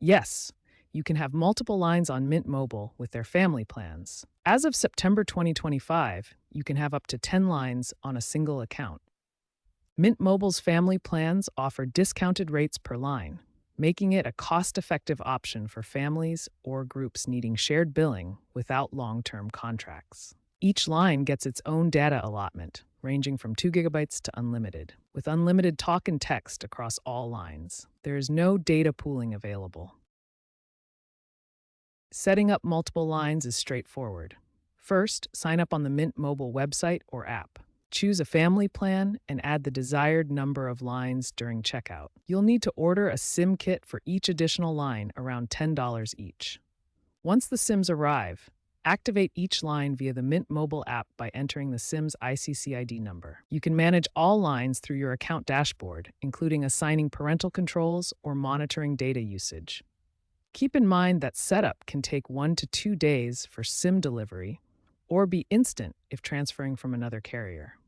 Yes, you can have multiple lines on Mint Mobile with their family plans. As of September 2025, you can have up to 10 lines on a single account. Mint Mobile's family plans offer discounted rates per line, making it a cost effective option for families or groups needing shared billing without long term contracts. Each line gets its own data allotment, ranging from 2 gigabytes to unlimited, with unlimited talk and text across all lines. There is no data pooling available. Setting up multiple lines is straightforward. First, sign up on the Mint Mobile website or app. Choose a family plan and add the desired number of lines during checkout. You'll need to order a SIM kit for each additional line, around $10 each. Once the SIMs arrive, activate each line via the Mint Mobile app by entering the SIM's ICCID number. You can manage all lines through your account dashboard, including assigning parental controls or monitoring data usage. Keep in mind that setup can take 1 to 2 days for SIM delivery or be instant if transferring from another carrier.